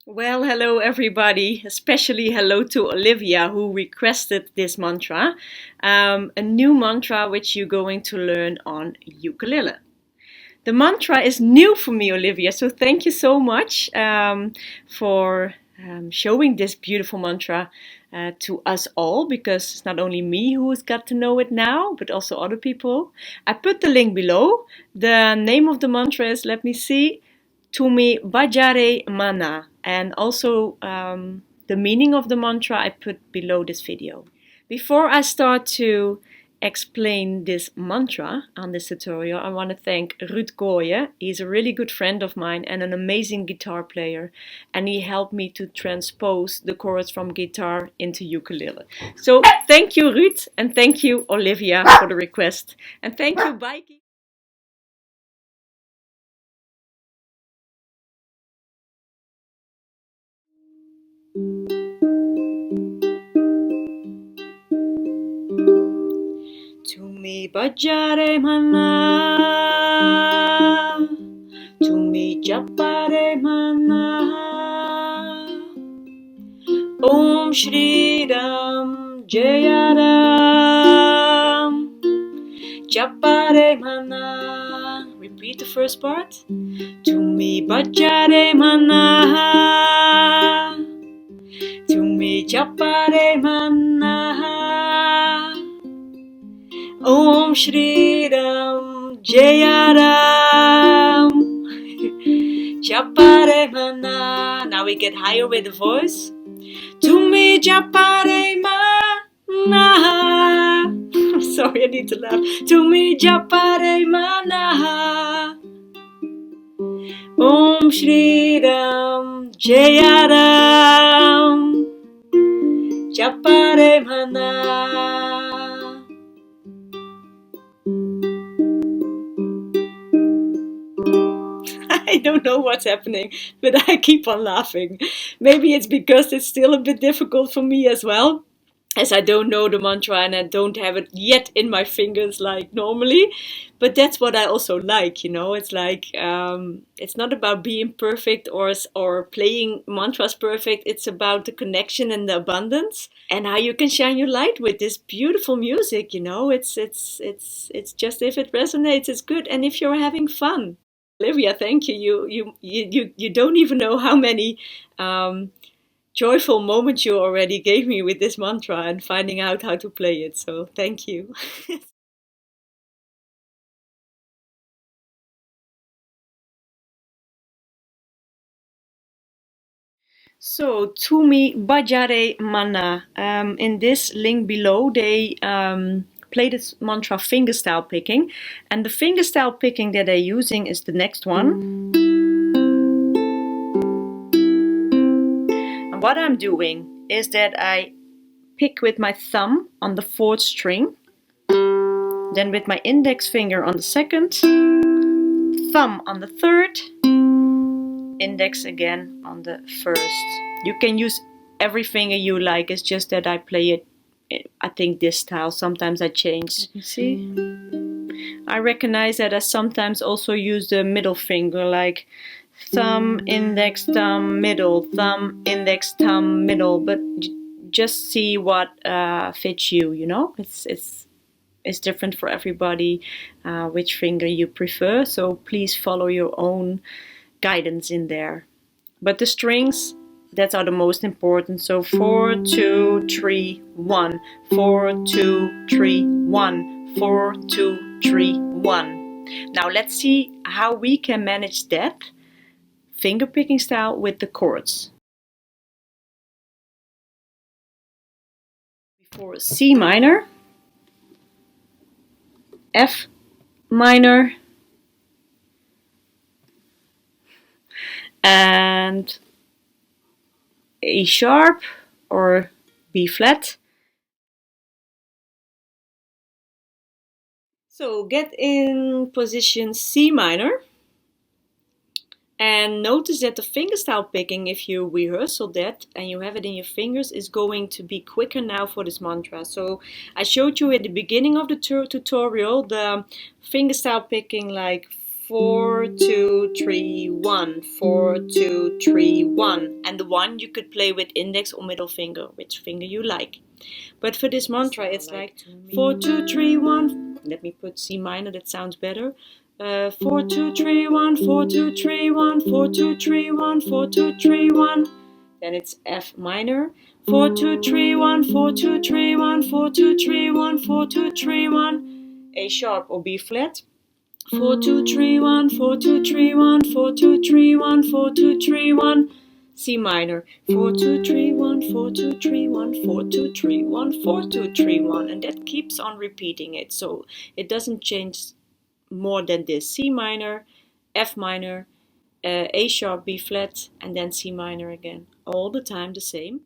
Well, hello everybody, especially hello to Olivia who requested this mantra, a new mantra which you're going to learn on ukulele. The mantra is new for me, Olivia, so thank you so much for showing this beautiful mantra to us all, because it's not only me who's got to know it now, but also other people. I put the link below. The name of the mantra is, let me see, Tumi Bhaja Re Mana, and also the meaning of the mantra I put below this video. Before I start to explain this mantra on this tutorial, I want to thank Ruud Koijen. He's a really good friend of mine and an amazing guitar player, and he helped me to transpose the chords from guitar into ukulele. So thank you, Ruud, and thank you, Olivia, for the request, and thank you, Bikey. Tumi Bhaja Re Mana, Tumi Japa Re Mana, Om Shree Ram Jay Ram, Japa Re Mana. Repeat the first part. Tumi Bhaja Re Mana, Tumi Japa Re Mana, Om Shree Ram Jay Ram, Japa Re Mana. Now we get higher with the voice. Tumi Japa Re Mana. Sorry, I need to laugh. Tumi Japa Re Mana, Om Shree Ram Jay Ram, Japa Re Mana. I don't know what's happening, but I keep on laughing. Maybe it's because it's still a bit difficult for me as well, as I don't know the mantra and I don't have it yet in my fingers like normally. But that's what I also like, you know. It's like it's not about being perfect or playing mantras perfect. It's about the connection and the abundance and how you can shine your light with this beautiful music. You know, it's just, if it resonates, it's good, and if you're having fun. Olivia, thank you. You don't even know how many joyful moments you already gave me with this mantra and finding out how to play it. So thank you. So Tumi Bhaja Re Mana. In this link below, they play this mantra fingerstyle picking, and the fingerstyle picking that they're using is the next one. And what I'm doing is that I pick with my thumb on the fourth string, then with my index finger on the second, thumb on the third, index again on the first. You can use every finger you like, it's just that I play it, I think, this style. Sometimes I change. You see? I recognize that I sometimes also use the middle finger, like thumb, index, thumb, middle, thumb, index, thumb, middle, but just see what fits you, you know? It's different for everybody which finger you prefer, so please follow your own guidance in there. But the strings, that are the most important. So 4, 2, 3, 1, 4, 2, 3, 1, 4, 2, 3, 1. Now let's see how we can manage that finger picking style with the chords. Before C minor, F minor, and A sharp or B flat. So get in position C minor, and notice that the fingerstyle picking, if you rehearsal that and you have it in your fingers, is going to be quicker now for this mantra. So I showed you at the beginning of the tutorial the fingerstyle picking like 4, 2, 3, 1, 4, 2, 3, 1. And the 1 you could play with index or middle finger, which finger you like. But for this mantra, it's like 4, 2, 3, 1. Let me put C minor, that sounds better. 4, 2, 3, 1, 4, 2, 3, 1, 4, 2, 3, 1, 4, 2, 3, 1. Then it's F minor. 4, 2, 3, 1, 4, 2, 3, 1, 4, 2, 3, 1, 4, 2, 3, 1. A sharp or B flat. 4, 2, 3, 1, 4, 2, 3, 1, 4, 2, 3, 1, 4, 2, 3, 1. C minor. 4, 2, 3, 1, 4, 2, 3, 1, 4, 2, 3, 1, 4, 2, 3, 1. And that keeps on repeating it. So it doesn't change more than this. C minor, F minor, A sharp, B flat, and then C minor again. All the time the same.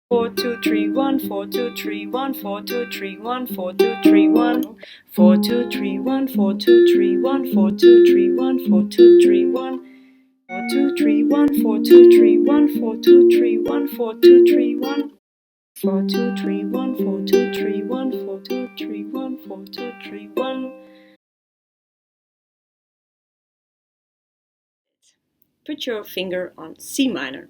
4, 2, 3, 1, 4, 2, 3, 1, 4, 2, 3, 1, 4, 2, 3, 1, 4, 2, 3, 1, 4, 2, 3, 1, 4, 2, 3, 1, 4, 2, 3, 1, 4, 2, 3, 1, 4, 2, 3, 1, 4, 2, 3, 1, 4, 2, 3, 1, 4, 2, 3, 1, 4, 2, 3, 1, 4, 2, 3, 1, 4, 2, 3, 1. Put your finger on C minor.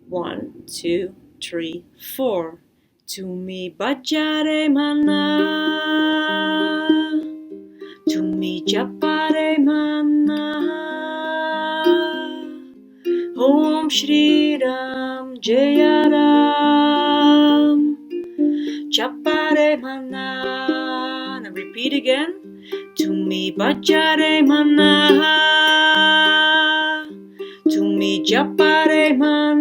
1, 2, 3, 4. Tumi Bhaja Re Mana, Tumi Japa Re Mana, Om Shree Ram Jay Ram, Japa Re Mana. Now repeat again. Tumi Bhaja Re Mana, Tumi Japa Re Mana,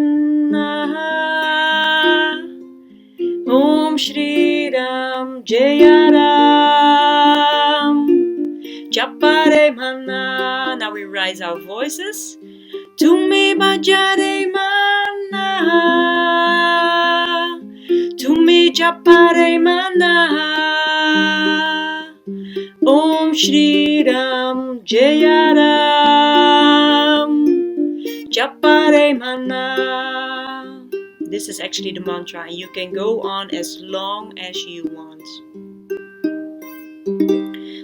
Om Shree Ram Jay Ram, Japa Re Mana. Now we raise our voices. Tumi Bhaja Re Mana, Tumi Japa Re Mana, Om Shree Ram Jay Ram, Japa Re Mana. This is actually the mantra, and you can go on as long as you want.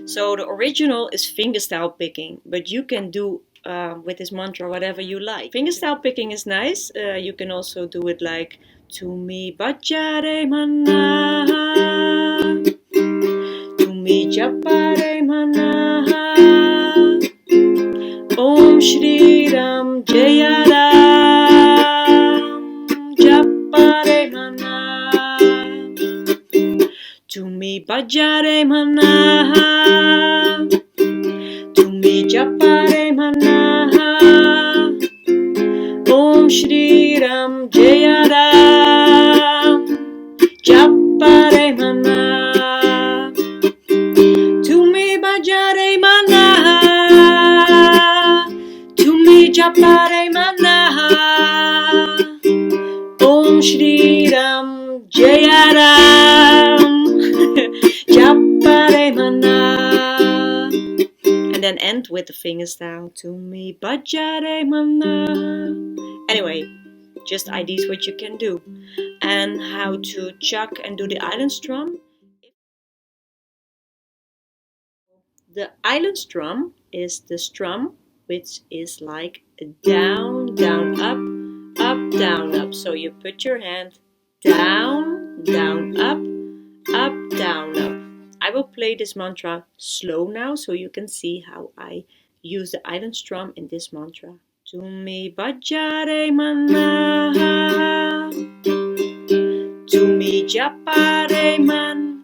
So the original is fingerstyle picking, but you can do with this mantra whatever you like. Fingerstyle picking is nice. You can also do it like Tumi Bhaja Re Mana, Tumi Japa Re Mana, Om Shree Ram Jay Ram, Japa Re Mana, Tumi Bhaja Re Mana, Tumi Japa Re Mana, Om Shree Ram Jay Ram, Japa Re Mana, Tumi Bhaja Re Mana, Tumi Japa Re Mana, Om Shree Ram Jay Ram, Japa Re Mana. And then end with the fingerstyle. Tumi Bhaja Re Mana. Anyway, just ideas what you can do. And how to chuck and do the island strum. The island strum is the strum which is like down, down, up, down, up. So you put your hand down, down, up, down, up. I will play this mantra slow now so you can see how I use the island strum in this mantra. Tumi Bhaja Re Mana, Tumi Japa Re Mana,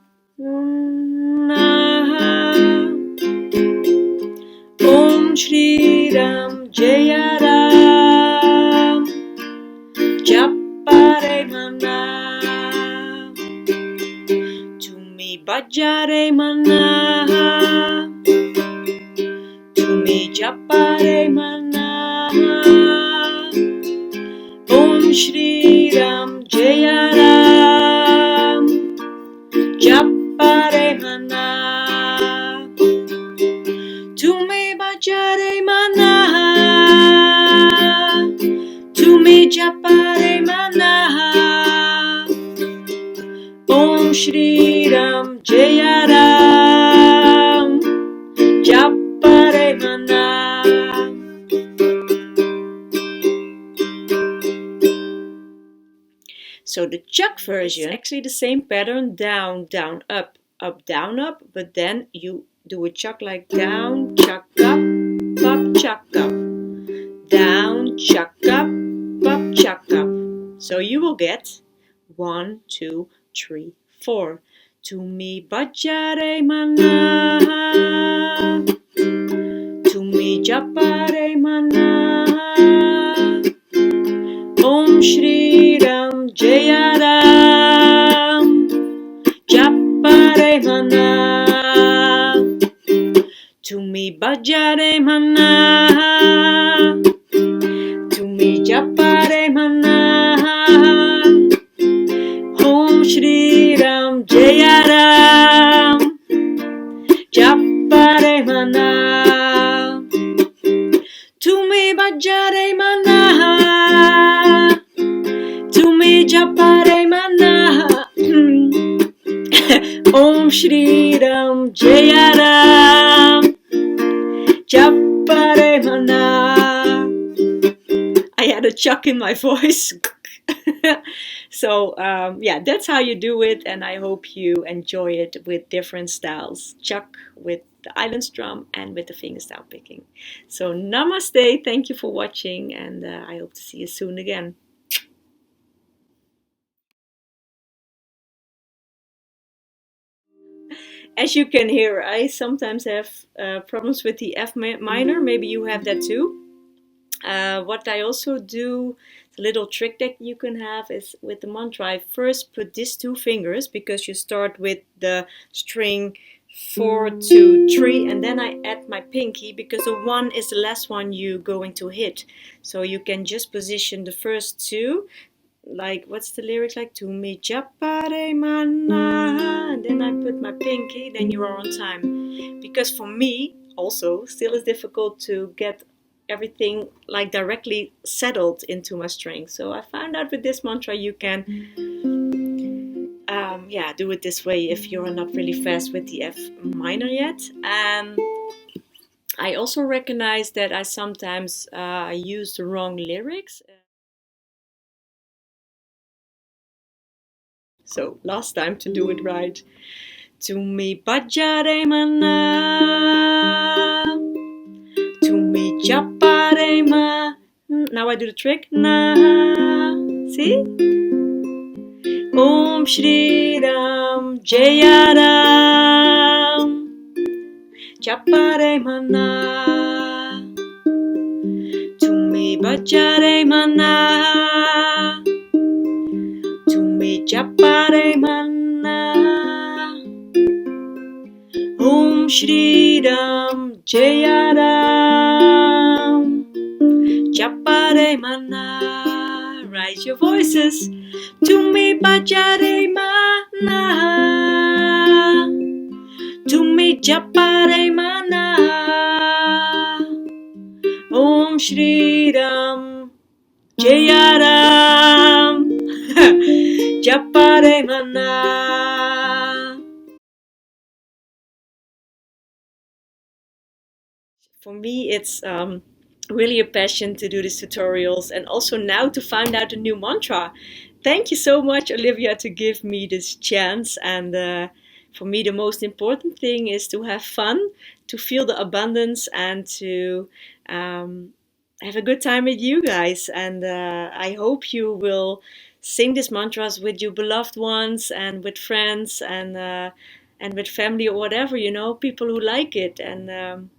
Om Shree Ram Jay Ram, Japa Re Mana, Tumi Bhaja Re Mana, Tumi Japa Re Mana, Om Shree Ram Jay Ram, Japa Re Mana, Tumi Bhaja Re Mana, Tumi Japa Re Mana, Om Shree Ram Mana. So the chuck version is actually the same pattern, down, down, up, up, down, up, but then you do a chuck like down, chuck up, chuck up, down, chuck up, chuck up. So you will get 1, 2, 3, 4. Tumi Bhaja Re Mana, Tumi Japa Re Mana, Om Shree Ram Jay Ram, Japa Re Mana, Tumi Bhaja Re Mana, Tumi Japa Re Mana, Om Shree Ram Jay Ram, Japa Re Mana, Tumi Bhaja Re Mana, Tumi Japa Re Mana, Om Shree Ram Jay Ram, Japa Re Mana. I had a chuck in my voice. So yeah, that's how you do it, and I hope you enjoy it with different styles. Chuck with the island strum and with the fingerstyle picking. So namaste, thank you for watching, and I hope to see you soon again. As you can hear, I sometimes have problems with the F minor. Maybe you have that too. What I also do, the little trick that you can have is with the mantra, I first put these 2 fingers, because you start with the string 4, 2, 3, and then I add my pinky, because the 1 is the last one you're going to hit. So you can just position the first 2, like, what's the lyrics like? Tumi Japa Re Mana, and then I put my pinky, then you are on time. Because for me, also, still is difficult to get everything like directly settled into my string. So I found out with this mantra you can yeah, do it this way if you're not really fast with the F minor yet. I also recognize that I sometimes use the wrong lyrics. So last time to do it right. Tumi Bhaja Re Mana, Tumi Japa Re Ma. Now I do the trick. Na. See? Om Shree Ram Jay Ram, Japa Re Mana, Tumi Bhaja Re Mana, Tumi Japa Re Mana, Om Shree Ram Jay Ram, Japa Re Mana. Raise your voices. Tumi Bhaja Re Mana, Tumi Japa Re Mana, Om Shree Ram Jay Ram, Japa Re Mana. For me, it's really a passion to do these tutorials, and also now to find out a new mantra. Thank you so much, Olivia, to give me this chance. And for me, the most important thing is to have fun, to feel the abundance, and to have a good time with you guys. And I hope you will sing these mantras with your beloved ones and with friends and with family or whatever, people who like it. And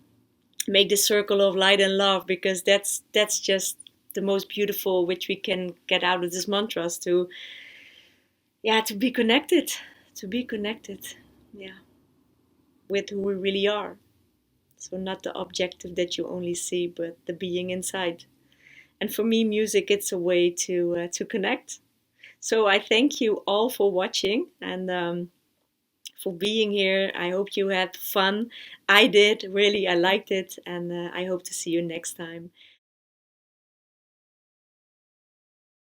make this circle of light and love, because that's just the most beautiful which we can get out of these mantras, to be connected, yeah, with who we really are. So not the objective that you only see, but the being inside. And for me, music, it's a way to connect. So I thank you all for watching, and for being here. I hope you had fun. I did, really. I liked it, and I hope to see you next time.